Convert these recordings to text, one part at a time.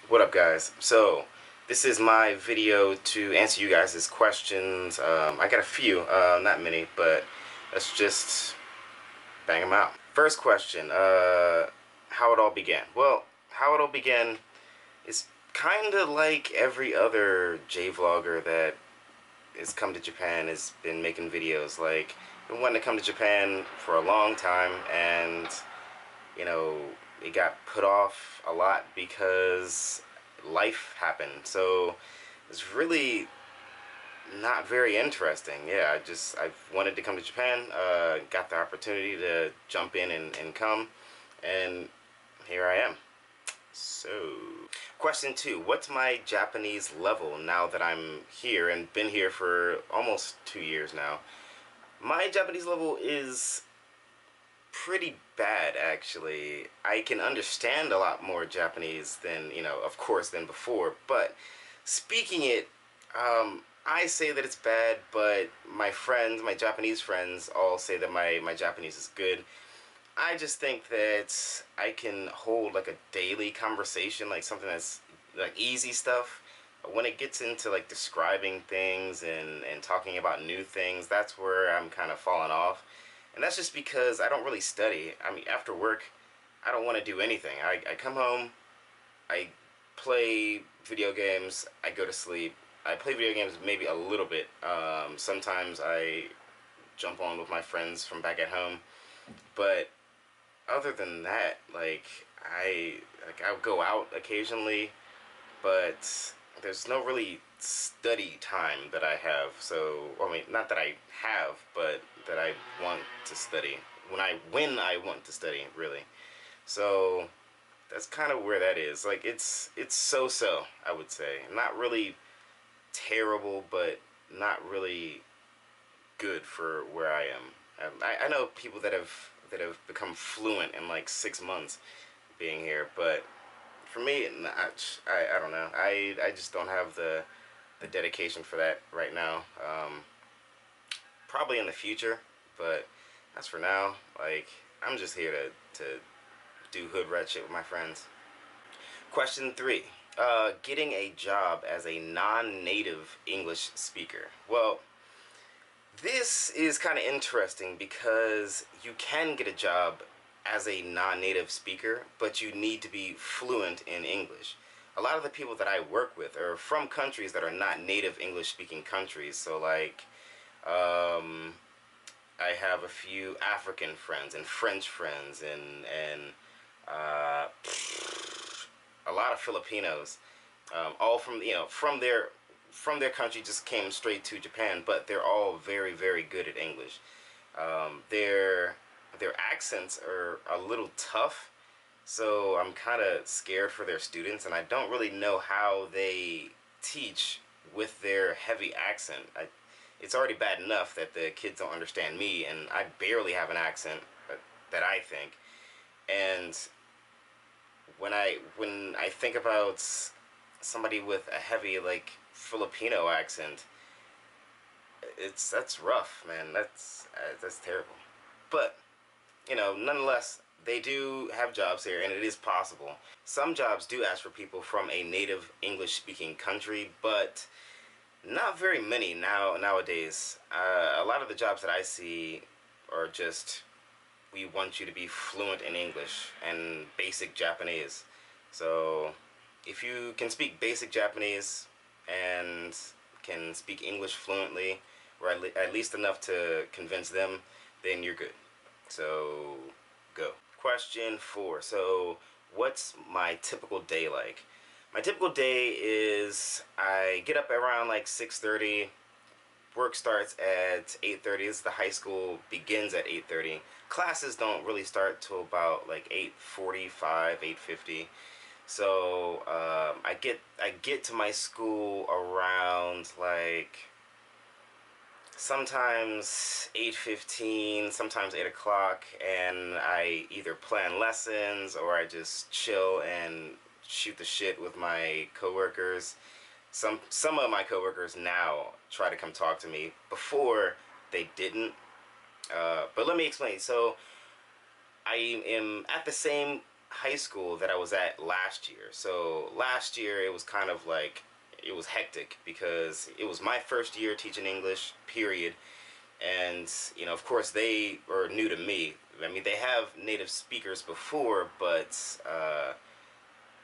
What up, guys? So this is my video to answer you guys' questions. I got a few, not many, but let's just bang them out. First question, how it all began. Well, how it all began is kind of like every other J-vlogger that has come to Japan, has been making videos. Like, been wanting to come to Japan for a long time, and you know, it got put off a lot because life happened. So it's really not very interesting. Yeah, I've wanted to come to Japan, got the opportunity to jump in and come, and here I am. So, question two, what's my Japanese level now that I'm here and been here for almost 2 years now? My Japanese level is pretty bad, actually. I can understand a lot more Japanese than, of course, than before, but speaking it, I say that it's bad, but my friends, my Japanese friends, all say that my Japanese is good. I just think that I can hold like a daily conversation, like something that's like easy stuff. When it gets into like describing things and talking about new things, that's where I'm kind of falling off. And that's just because I don't really study. I mean, after work, I don't want to do anything. I come home, I play video games, I go to sleep. I play video games maybe a little bit. Sometimes I jump on with my friends from back at home. But other than that, I'll go out occasionally, but there's no really study time that I have. So, I mean, not that I have, but that I want to study. When I want to study, really. So that's kind of where that is. Like it's so-so, I would say. Not really terrible, but not really good for where I am. I know people that have become fluent in like 6 months being here, but for me, I don't know. I just don't have the dedication for that right now. Probably in the future, but as for now, like I'm just here to do hood rat shit with my friends. Question three. Getting a job as a non-native English speaker. Well, this is kind of interesting because you can get a job as a non-native speaker, but you need to be fluent in English. A lot of the people that I work with are from countries that are not native English speaking countries. So like, I have a few African friends and French friends and uh, a lot of Filipinos, all from from their country, just came straight to Japan, but they're all very very good at English. Their accents are a little tough, so I'm kind of scared for their students, and I don't really know how they teach with their heavy accent. It's already bad enough that the kids don't understand me, and I barely have an accent that I think. And when I think about somebody with a heavy like Filipino accent, that's rough, man. That's terrible. But nonetheless, they do have jobs here, and it is possible. Some jobs do ask for people from a native English-speaking country, but not very many nowadays. A lot of the jobs that I see are just, we want you to be fluent in English and basic Japanese. So if you can speak basic Japanese and can speak English fluently, or at least enough to convince them, then you're good. So go. Question four. So what's my typical day like? My typical day is I get up around like 6:30. Work starts at 8:30. The high school begins at 8:30. Classes don't really start till about like 8:45, 8:50. So I get to my school around like sometimes 8:15, sometimes 8 o'clock, and I either plan lessons or I just chill and shoot the shit with my coworkers. Some of my coworkers now try to come talk to me. Before, they didn't. But let me explain. So I am at the same high school that I was at last year. So last year it was kind of like, it was hectic because it was my first year teaching English, period. And, you know, of course they were new to me. I mean, they have native speakers before, but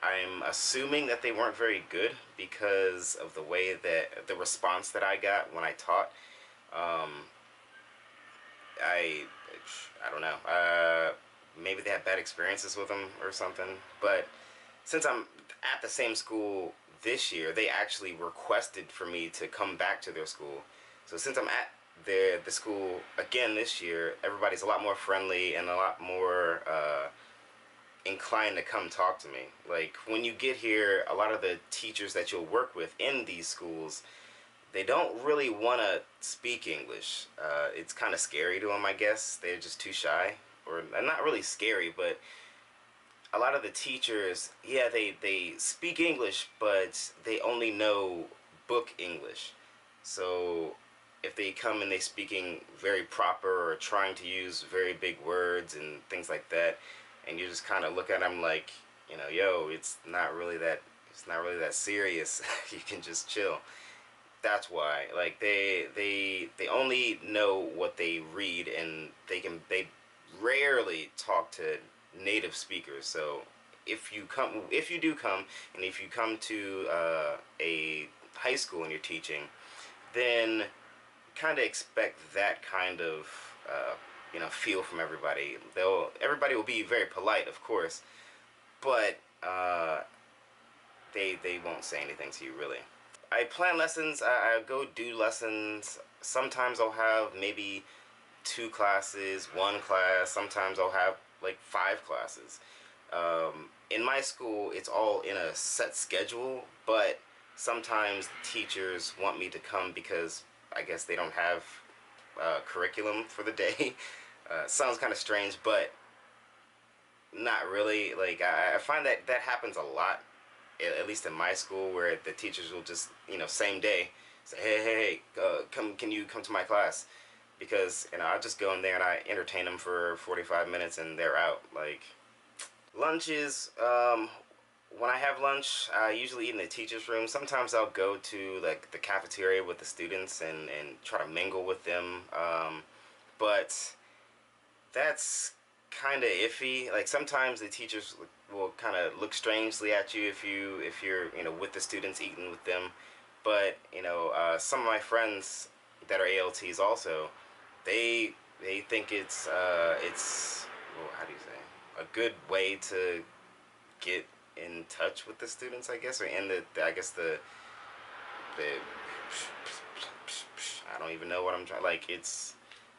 I'm assuming that they weren't very good because of the way that the response that I got when I taught. Um, I I don't know. Maybe they had bad experiences with them or something. But since I'm at the same school this year, they actually requested for me to come back to their school. So since I'm at the school again this year, everybody's a lot more friendly and a lot more inclined to come talk to me. Like when you get here, a lot of the teachers that you'll work with in these schools, they don't really want to speak English. It's kind of scary to them, I guess. They're just too shy. Or not really scary, but a lot of the teachers, yeah, they speak English, but they only know book English. So if they come and they speaking very proper or trying to use very big words and things like that, and you just kind of look at them like, you know, yo, it's not really that serious. You can just chill. That's why, like, they only know what they read, and they rarely talk to native speakers. So if you do come, and if you come to a high school and you're teaching, then kind of expect that kind of you know, feel from everybody. Everybody will be very polite, of course, but they won't say anything to you really. I plan lessons. I go do lessons. Sometimes I'll have maybe 2 classes, 1 class. Sometimes I'll have like 5 classes. In my school, it's all in a set schedule, but sometimes the teachers want me to come because I guess they don't have curriculum for the day. Sounds kind of strange, but not really. Like I find that that happens a lot, at least in my school, where the teachers will just, you know, same day say, hey, come, can you come to my class? Because, you know, I just go in there and I entertain them for 45 minutes and they're out. Like, lunches, when I have lunch, I usually eat in the teacher's room. Sometimes I'll go to, like, the cafeteria with the students and try to mingle with them. But that's kind of iffy. Like, sometimes the teachers will kind of look strangely at you if you're, you know, with the students eating with them. But, you know, some of my friends that are ALTs also, they think it's well, how do you say, a good way to get in touch with the students, I guess, or in I guess the I don't even know what I'm trying, like, it's,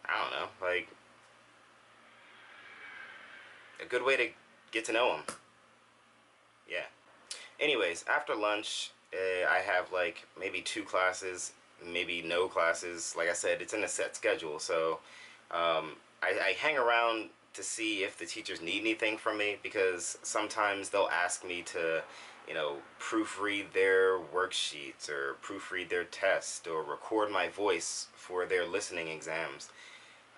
I don't know, like, a good way to get to know them. Yeah. Anyways, after lunch, I have like maybe 2 classes, maybe no classes. Like I said, it's in a set schedule, so I hang around to see if the teachers need anything from me, because sometimes they'll ask me to, you know, proofread their worksheets or proofread their test or record my voice for their listening exams.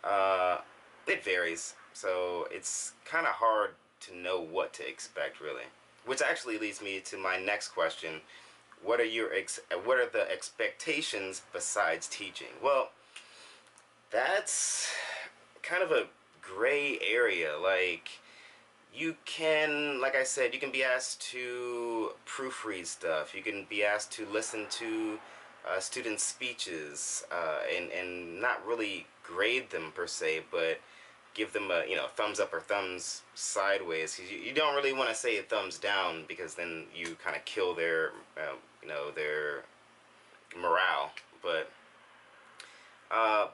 Uh, it varies, so it's kind of hard to know what to expect, really. Which actually leads me to my next question: what are the expectations besides teaching? Well, that's kind of a gray area. Like, you can, like I said, you can be asked to proofread stuff. You can be asked to listen to students' speeches and not really grade them per se, but give them a, you know, thumbs up or thumbs sideways. You don't really want to say a thumbs down, because then you kind of kill their you know, their morale. But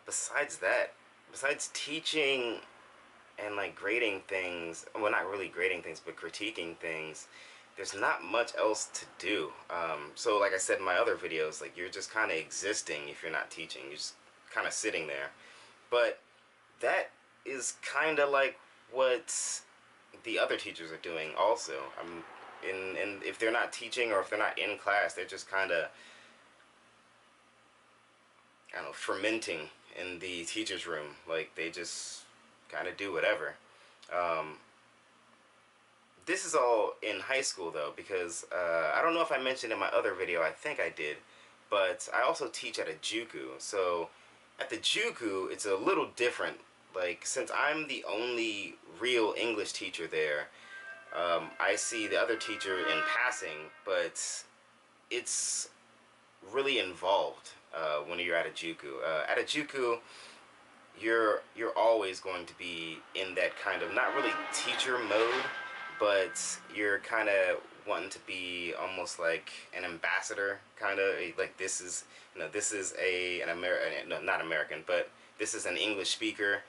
besides that, besides teaching and like grading things, well, not really grading things, but critiquing things, there's not much else to do. So like I said in my other videos, like, you're just kind of existing if you're not teaching. You're just kind of sitting there. But that is kind of like what the other teachers are doing also. And if they're not teaching or if they're not in class, they're just kind of, I don't know, fermenting in the teacher's room. Like, they just kind of do whatever. Um, this is all in high school though, because I don't know if I mentioned in my other video, I think I did, but I also teach at a JUCO. So at the JUCO, it's a little different. Like, since I'm the only real English teacher there, I see the other teacher in passing, but it's really involved when you're at a JUCO. At a JUCO, you're always going to be in that kind of, not really teacher mode, but you're kind of wanting to be almost like an ambassador, kind of like, this is, this is an American, no, not American, but this is an English speaker,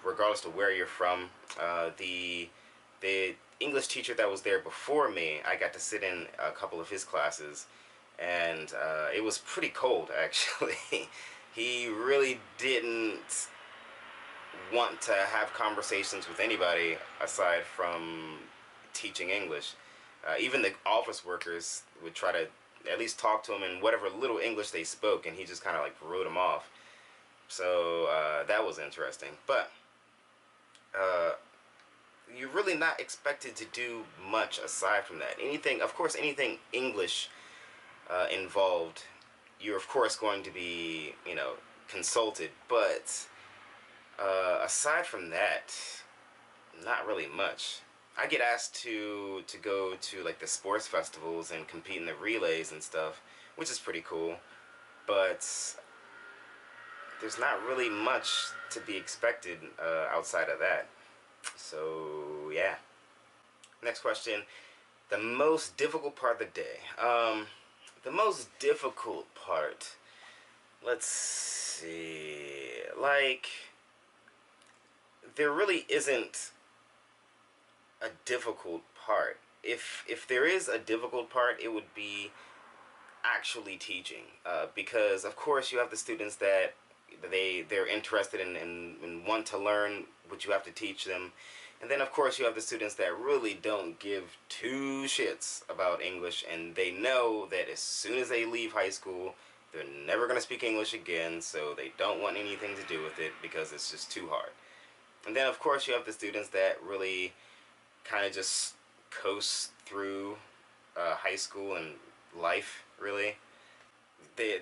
regardless of where you're from. The English teacher that was there before me, I got to sit in a couple of his classes, and it was pretty cold, actually. He really didn't want to have conversations with anybody aside from teaching English. Even the office workers would try to at least talk to him in whatever little English they spoke, and he just kind of like wrote them off. So that was interesting. But you're really not expected to do much aside from that. Anything, of course, anything English involved, you're of course going to be, consulted, but aside from that, not really much. I get asked to go to like the sports festivals and compete in the relays and stuff, which is pretty cool, but there's not really much to be expected outside of that. So yeah. Next question. The most difficult part of the day. The most difficult part, let's see, like, there really isn't a difficult part. If there is a difficult part, it would be actually teaching, because of course you have the students that they're interested in and want to learn what you have to teach them, and then of course you have the students that really don't give two shits about English, and they know that as soon as they leave high school they're never going to speak English again, so they don't want anything to do with it because it's just too hard. And then of course you have the students that really kind of just coast through high school and life, really.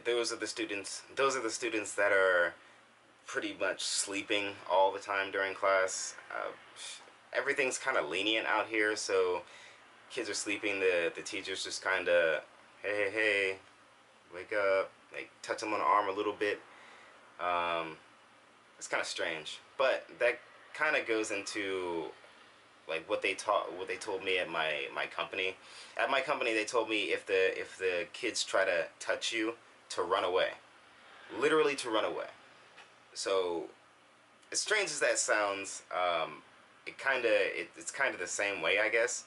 Those are the students that are pretty much sleeping all the time during class. Everything's kind of lenient out here, so kids are sleeping, the teachers just kind of, hey, wake up, like touch them on the arm a little bit. It's kind of strange, but that kind of goes into like what they told me at my company. At my company, they told me if the kids try to touch you, to run away, literally to run away. So as strange as that sounds, it's kind of the same way, I guess.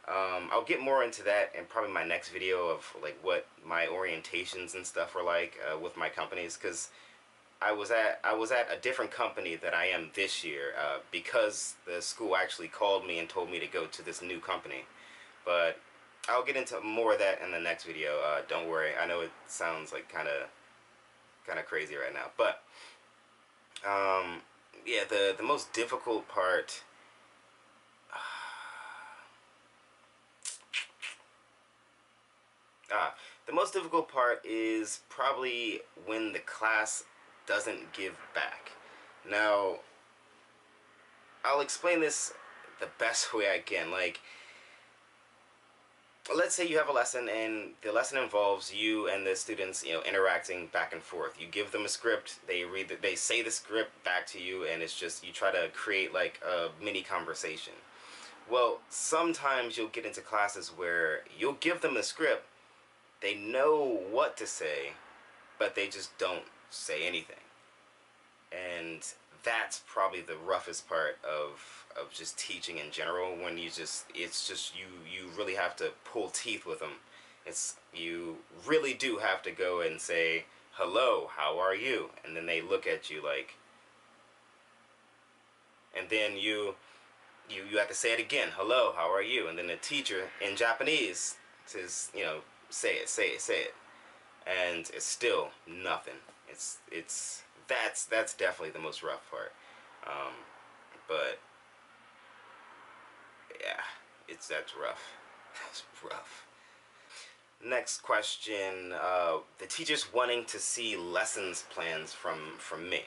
I'll get more into that in probably my next video of like what my orientations and stuff were like with my companies, because I was at a different company that I am this year because the school actually called me and told me to go to this new company. But I'll get into more of that in the next video. Don't worry. I know it sounds like kind of crazy right now, but yeah, the most difficult part. The most difficult part is probably when the class doesn't give back. Now, I'll explain this the best way I can. Like, let's say you have a lesson and the lesson involves you and the students, interacting back and forth. You give them a script, they say the script back to you, and it's just, you try to create like a mini conversation. Well, sometimes you'll get into classes where you'll give them the script, they know what to say, but they just don't say anything. And that's probably the roughest part of just teaching in general, when it's just you really have to pull teeth with them. You really do have to go and say, hello, how are you? And then they look at you like, and then you have to say it again, hello, how are you? And then the teacher in Japanese says, say it, and it's still nothing. That's definitely the most rough part. But yeah, that's rough. That's rough. Next question, the teachers wanting to see lessons plans from me.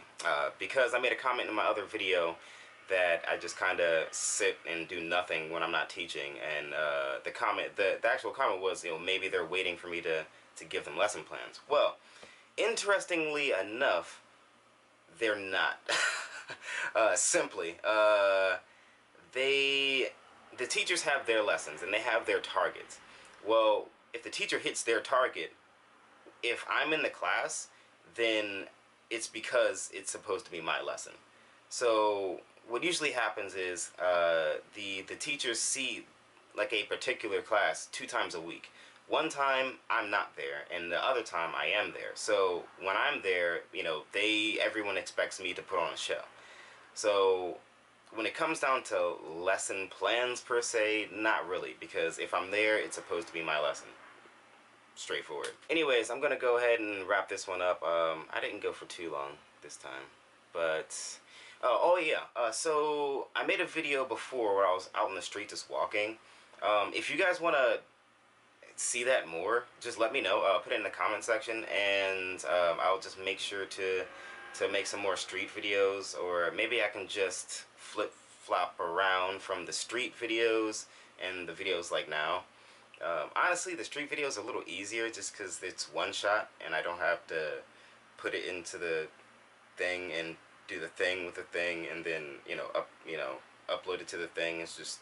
Because I made a comment in my other video that I just kind of sit and do nothing when I'm not teaching, and the actual comment was, maybe they're waiting for me to give them lesson plans. Well, interestingly enough, they're not. Simply, the teachers have their lessons and they have their targets. Well, if the teacher hits their target, if I'm in the class, then it's because it's supposed to be my lesson. So what usually happens is the teachers see like a particular class 2 times a week. One time I'm not there, and the other time I am there. So when I'm there, everyone expects me to put on a show. So when it comes down to lesson plans per se, not really, because if I'm there, it's supposed to be my lesson. Straightforward. Anyways, I'm gonna go ahead and wrap this one up. I didn't go for too long this time, but oh yeah. So I made a video before where I was out in the street just walking. If you guys wanna see that more, just let me know. Put it in the comment section, and I'll just make sure to make some more street videos, or maybe I can just flip-flop around from the street videos and the videos like now. Honestly, the street video is a little easier just because it's one shot and I don't have to put it into the thing and do the thing with the thing and then upload it to the thing. It's just